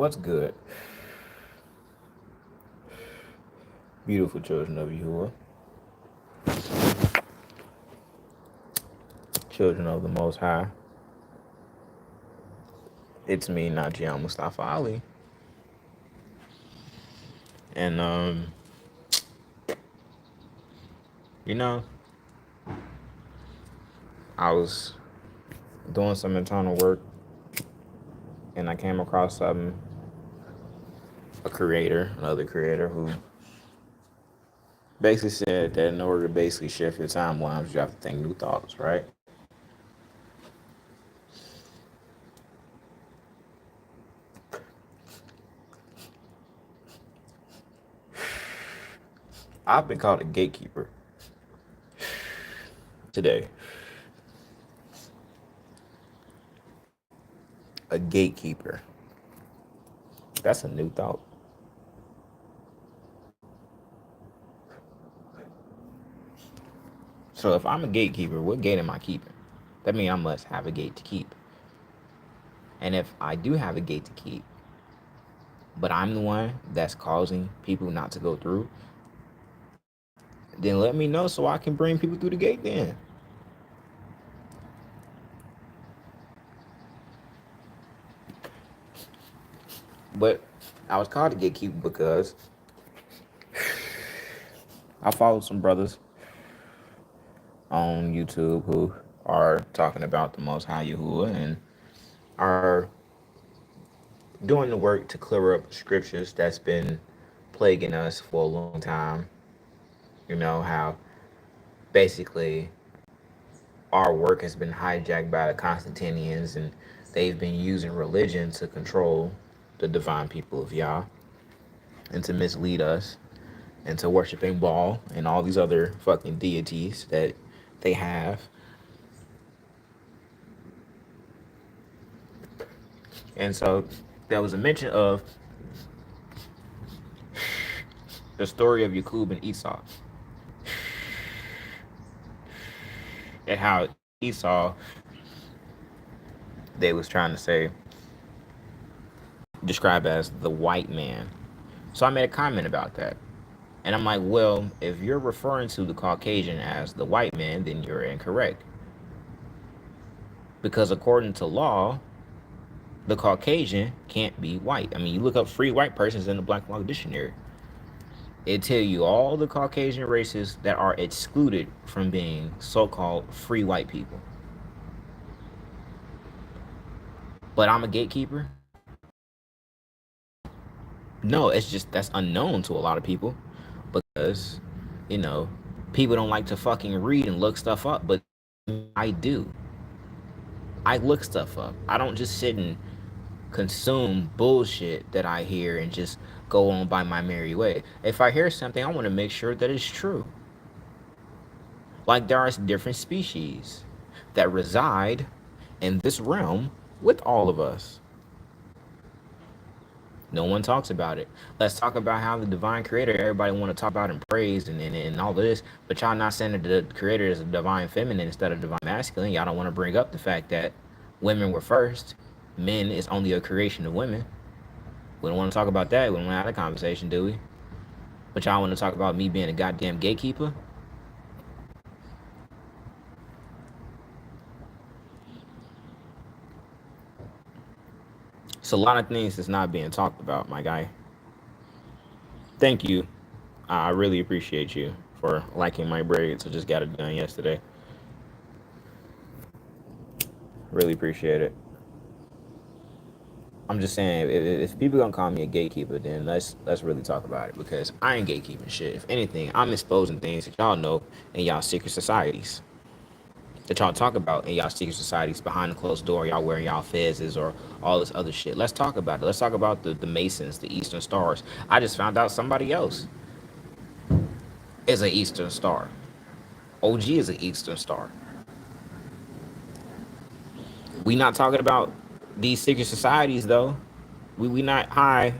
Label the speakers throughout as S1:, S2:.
S1: What's good? Beautiful children of Yahuwah, children of the Most High. It's me, Najee E Al-Mustafa Ali. And, you know, I was doing some internal work and I came across another creator who basically said that in order to basically shift your timelines, you have to think new thoughts, right? I've been called a gatekeeper today. A gatekeeper. That's a new thought. So if I'm a gatekeeper, what gate am I keeping? That means I must have a gate to keep. And if I do have a gate to keep, but I'm the one that's causing people not to go through, then let me know so I can bring people through the gate then. But I was called a gatekeeper because I followed some brothers on YouTube who are talking about the Most High Yahuwah and are doing the work to clear up scriptures that's been plaguing us for a long time. You know, how basically our work has been hijacked by the Constantinians and they've been using religion to control the divine people of Yah and to mislead us into worshiping Baal and all these other fucking deities that they have. And so there was a mention of the story of Yaqub and Esau and how Esau, they was trying to say, describe as the white man. So I made a comment about that. And I'm like, well, if you're referring to the Caucasian as the white man, then you're incorrect. Because according to law, the Caucasian can't be white. I mean, you look up free white persons in the Black Law Dictionary. It tell you all the Caucasian races that are excluded from being so-called free white people. But I'm a gatekeeper? No, it's just that's unknown to a lot of people because, you know, people don't like to fucking read and look stuff up, but I do. I look stuff up. I don't just sit and consume bullshit that I hear and just go on by my merry way. If I hear something, I want to make sure that it's true. Like there are different species that reside in this realm with all of us. No one talks about it. Let's talk about how the divine creator, everybody want to talk about and praise and all of this, but y'all not saying that the creator is a divine feminine instead of divine masculine. Y'all don't want to bring up the fact that women were first. Men is only a creation of women. We don't want to talk about that. We don't want to have that conversation, do we? But y'all want to talk about me being a goddamn gatekeeper? It's a lot of things that's not being talked about, my guy. Thank you. I really appreciate you for liking my braids. I just got it done yesterday. Really appreciate it. I'm just saying, if people gonna call me a gatekeeper, then let's really talk about it because I ain't gatekeeping shit. If anything, I'm exposing things that y'all know in y'all secret societies, that y'all talk about in y'all secret societies behind the closed door. Y'all wearing y'all fezzes or all this other shit. Let's talk about it. Let's talk about the Masons, the Eastern Stars. I just found out somebody else is an Eastern Star. OG is an Eastern Star. We not talking about these secret societies though. We not hi.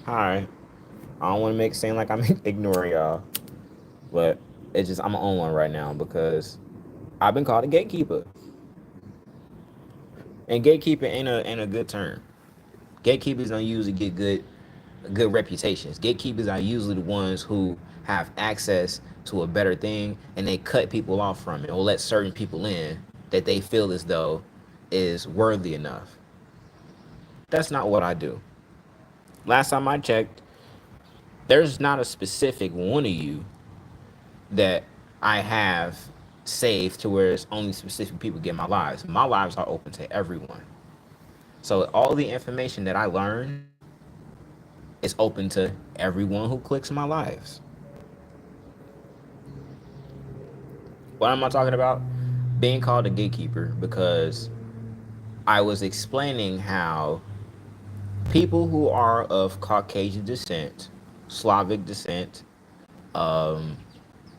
S1: I don't want to make it seem like I'm ignoring y'all, but it's just I'm on one right now because I've been called a gatekeeper, and gatekeeper ain't a good term. Gatekeepers don't usually get good reputations. Gatekeepers are usually the ones who have access to a better thing and they cut people off from it or let certain people in that they feel as though is worthy enough. That's not what I do. Last time I checked, there's not a specific one of you that I have saved to where it's only specific people get my lives. My lives are open to everyone. So all the information that I learn is open to everyone who clicks my lives. What am I talking about? Being called a gatekeeper because I was explaining how people who are of Caucasian descent, Slavic descent, um,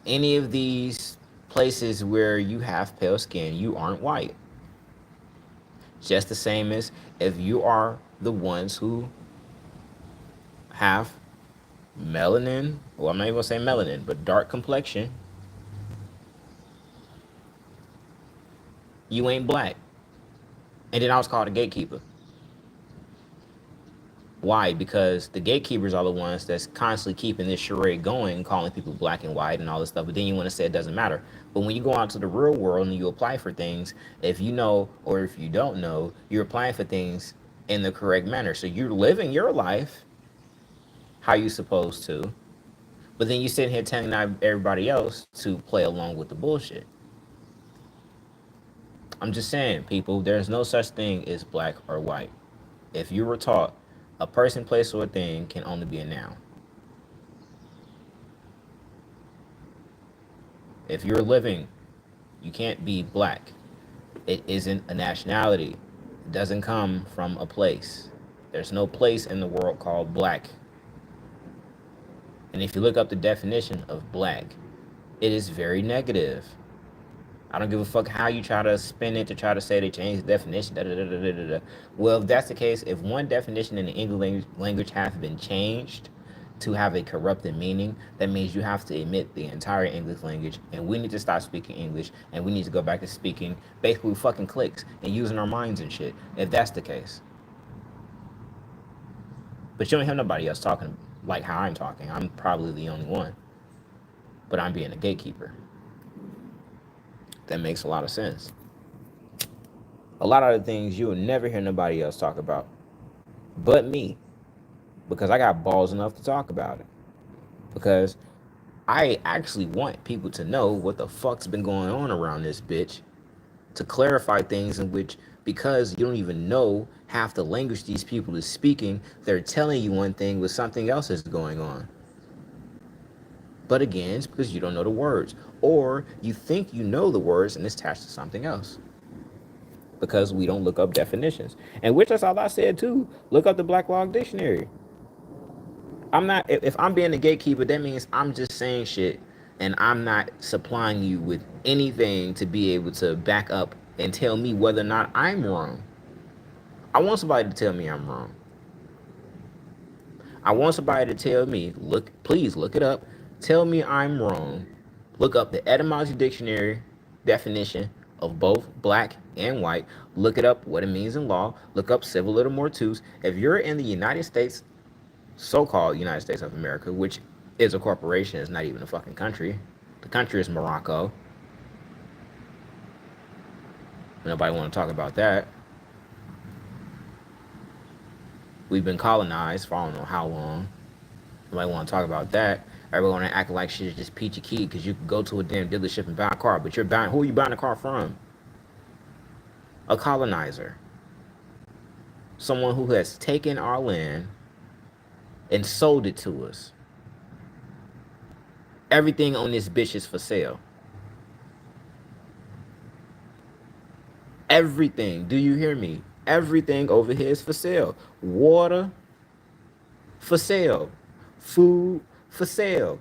S1: any of these places where you have pale skin, you aren't white. Just the same as if you are the ones who have melanin, well, I'm not even gonna say melanin, but dark complexion, you ain't black. And then I was called a gatekeeper. Why? Because the gatekeepers are the ones that's constantly keeping this charade going, calling people black and white and all this stuff. But then you want to say it doesn't matter. But when you go out to the real world and you apply for things, if you know or if you don't know, you're applying for things in the correct manner. So you're living your life how you're supposed to. But then you sitting here telling everybody else to play along with the bullshit. I'm just saying, people, there's no such thing as black or white. If you were taught a person, place, or a thing can only be a noun. If you're living, you can't be black. It isn't a nationality. It doesn't come from a place. There's no place in the world called black. And if you look up the definition of black, it is very negative. I don't give a fuck how you try to spin it to try to say they changed the definition. Da, da, da, da, da, da. Well, if that's the case, if one definition in the English language has been changed to have a corrupted meaning, that means you have to omit the entire English language, and we need to stop speaking English, and we need to go back to speaking basically fucking clicks and using our minds and shit. If that's the case, but you don't hear nobody else talking like how I'm talking. I'm probably the only one, but I'm being a gatekeeper. That makes a lot of sense. A lot of the things you will never hear nobody else talk about but me, because I got balls enough to talk about it. Because I actually want people to know what the fuck's been going on around this bitch, to clarify things in which, because you don't even know half the language these people is speaking, they're telling you one thing but something else is going on. But again, it's because you don't know the words, or you think you know the words and it's attached to something else, because we don't look up definitions. And which is all I said too. Look up the Black Log Dictionary. I'm not, if I'm being a gatekeeper, that means I'm just saying shit and I'm not supplying you with anything to be able to back up and tell me whether or not I'm wrong. I want somebody to tell me I'm wrong. I want somebody to tell me, look, please look it up. Tell me I'm wrong. Look up the etymology dictionary definition of both black and white. Look it up, what it means in law. Look up civil little more twos. If you're in the United States, so-called United States of America, which is a corporation, it's not even a fucking country. The country is Morocco. Nobody want to talk about that. We've been colonized for I don't know how long. Nobody want to talk about that. Everyone want to act like shit is just peachy key because you can go to a damn dealership and buy a car, but you're buying, who are you buying a car from? A colonizer. Someone who has taken our land and sold it to us. Everything on this bitch is for sale. Everything. Do you hear me? Everything over here is for sale. Water for sale. Food for sale.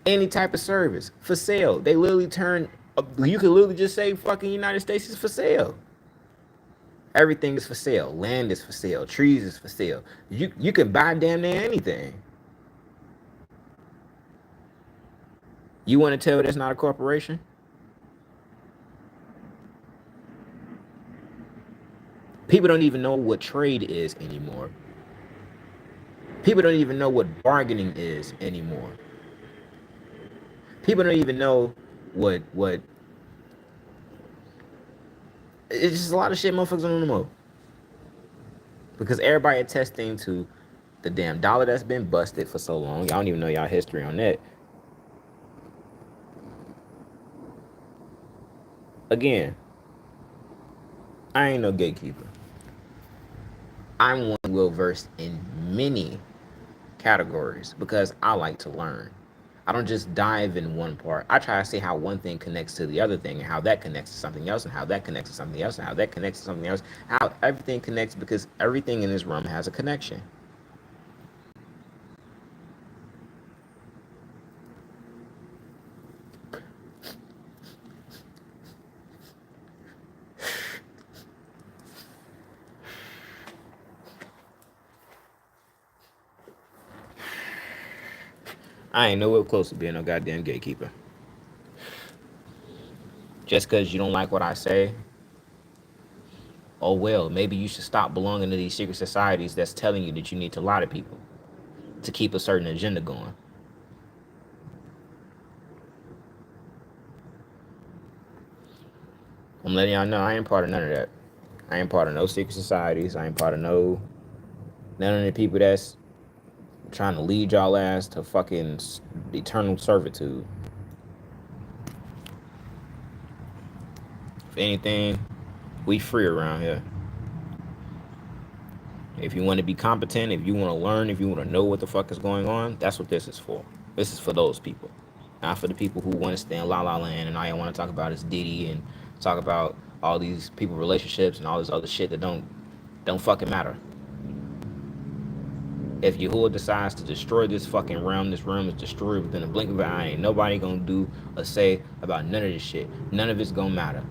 S1: Any type of service for sale. They literally turn, you could literally just say fucking United States is for sale. Everything is for sale. Land is for sale. Trees is for sale. You can buy damn near anything. You want to tell that's not a corporation? People don't even know what trade is anymore. People don't even know what bargaining is anymore. People don't even know what. It's just a lot of shit motherfuckers don't know because everybody attesting to the damn dollar that's been busted for so long. Y'all don't even know y'all history on that. Again, I ain't no gatekeeper. I'm one well versed in many categories because I like to learn. I don't just dive in one part. I try to see how one thing connects to the other thing and how that connects to something else and how that connects to something else and how that connects to something else. How everything connects because everything in this room has a connection. I ain't nowhere close to being no goddamn gatekeeper. Just because you don't like what I say, oh well, maybe you should stop belonging to these secret societies that's telling you that you need to lie to people to keep a certain agenda going. I'm letting y'all know I ain't part of none of that. I ain't part of no secret societies. I ain't part of none of the people that's trying to lead y'all ass to fucking eternal servitude. If anything, we free around here. If you want to be competent, if you want to learn, if you want to know what the fuck is going on, that's what this is for. This is for those people, not for the people who want to stay in La La Land and all you want to talk about is Diddy and talk about all these people relationships and all this other shit that don't fucking matter. If Yahuwah decides to destroy this fucking realm, this realm is destroyed within a blink of an eye. Ain't nobody gonna do or say about none of this shit. None of it's gonna matter.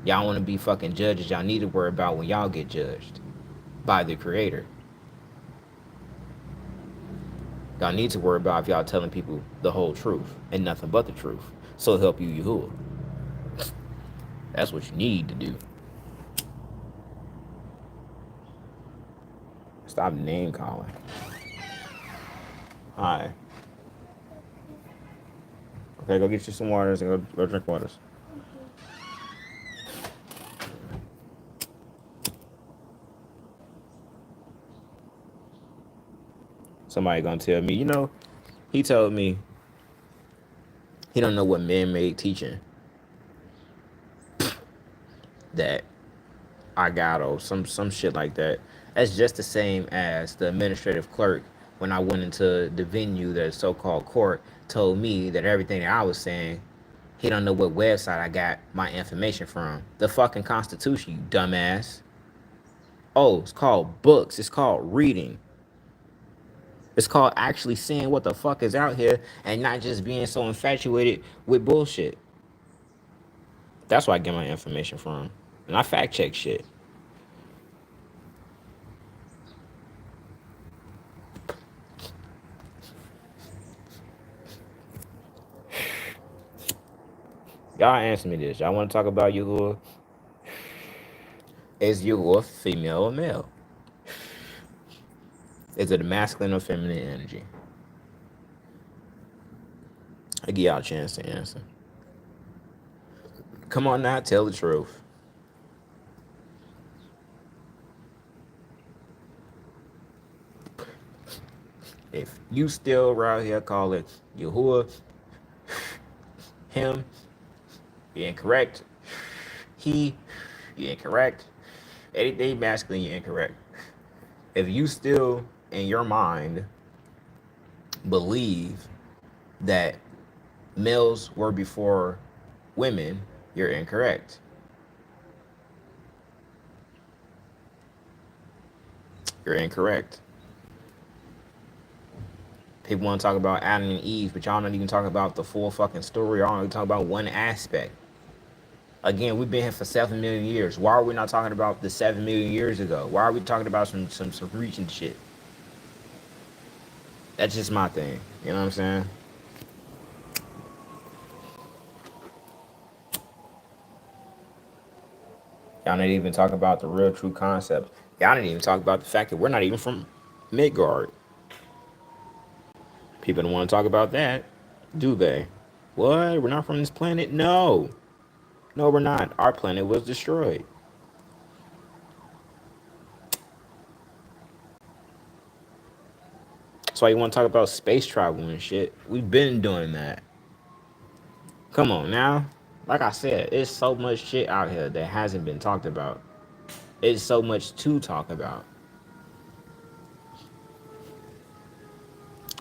S1: Y'all wanna be fucking judges, y'all need to worry about when y'all get judged by the creator. Y'all need to worry about if y'all telling people the whole truth and nothing but the truth. So help you, Yahuwah. That's what you need to do. Stop name calling. Hi. Okay, go get you some waters and go drink waters. Somebody gonna tell me, he told me he don't know what man-made teaching that I got or some shit like that. That's just the same as the administrative clerk when I went into the venue, the so-called court, told me that everything that I was saying, he don't know what website I got my information from. The fucking Constitution, you dumbass. Oh, it's called books. It's called reading. It's called actually seeing what the fuck is out here and not just being so infatuated with bullshit. That's where I get my information from. And I fact check shit. Y'all answer me this. Y'all want to talk about Yahuwah? Is Yahuwah female or male? Is it a masculine or feminine energy? I give y'all a chance to answer. Come on now, tell the truth. If you still around here call it Yahuwah, him, you're incorrect. He, you're incorrect. Anything masculine, you're incorrect. If you still, in your mind, believe that males were before women, you're incorrect. You're incorrect. People want to talk about Adam and Eve, but y'all not even talking about the full fucking story. Y'all only talking about one aspect. Again, we've been here for 7 million years. Why are we not talking about the 7 million years ago? Why are we talking about some recent shit? That's just my thing. You know what I'm saying? Y'all didn't even talk about the real true concept. Y'all didn't even talk about the fact that we're not even from Midgard. People don't want to talk about that, do they? What? We're not from this planet? No. No, we're not. Our planet was destroyed. That's why you want to talk about space travel and shit. We've been doing that. Come on now. Like I said, it's so much shit out here that hasn't been talked about. It's so much to talk about.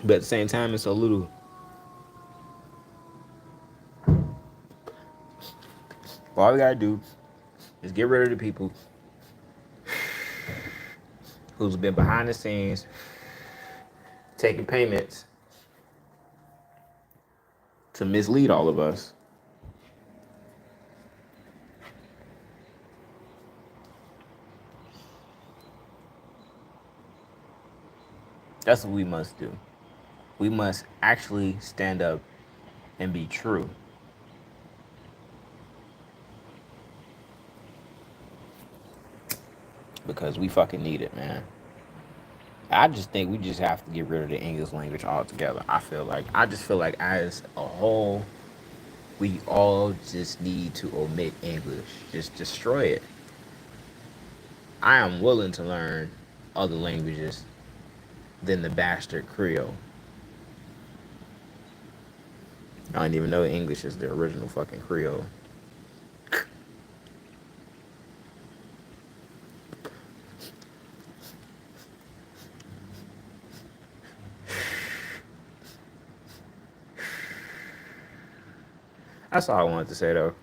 S1: But at the same time, it's so little. All we gotta do is get rid of the people who's been behind the scenes taking payments to mislead all of us. That's what we must do. We must actually stand up and be true. Because we fucking need it, man. I just think we just have to get rid of the English language altogether. I just feel like as a whole, we all just need to omit English. Just destroy it. I am willing to learn other languages than the bastard Creole. I don't even know English is the original fucking Creole. That's all I wanted to say though.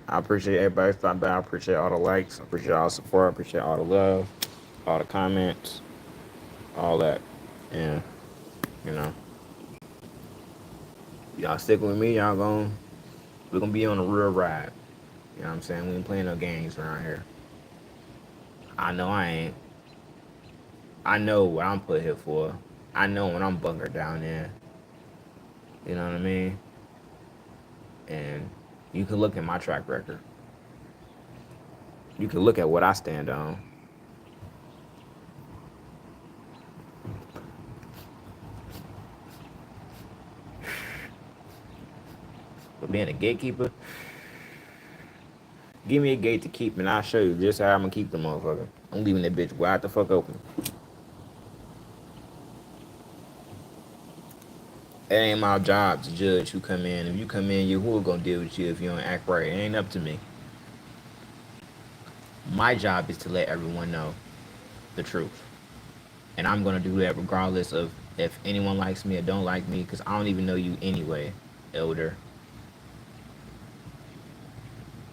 S1: I appreciate everybody stopping by. I appreciate all the likes. I appreciate all the support. I appreciate all the love, all the comments, all that. And, you know, y'all stick with me. We're gonna be on a real ride. You know what I'm saying? We ain't playing no games around here. I know I ain't. I know what I'm put here for. I know when I'm bunkered down there. You know what I mean? And you can look at my track record. You can look at what I stand on. But being a gatekeeper, give me a gate to keep and I'll show you just how I'm gonna keep the motherfucker. I'm leaving that bitch wide the fuck open. It ain't my job to judge who come in. If you come in, who gonna deal with you if you don't act right? It ain't up to me. My job is to let everyone know the truth. And I'm gonna do that regardless of if anyone likes me or don't like me, because I don't even know you anyway, elder.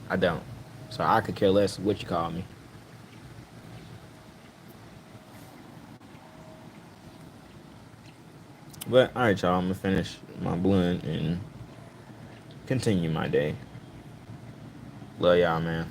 S1: I don't. So I could care less what you call me. But alright, y'all, I'm gonna finish my blunt and continue my day. Love y'all, man.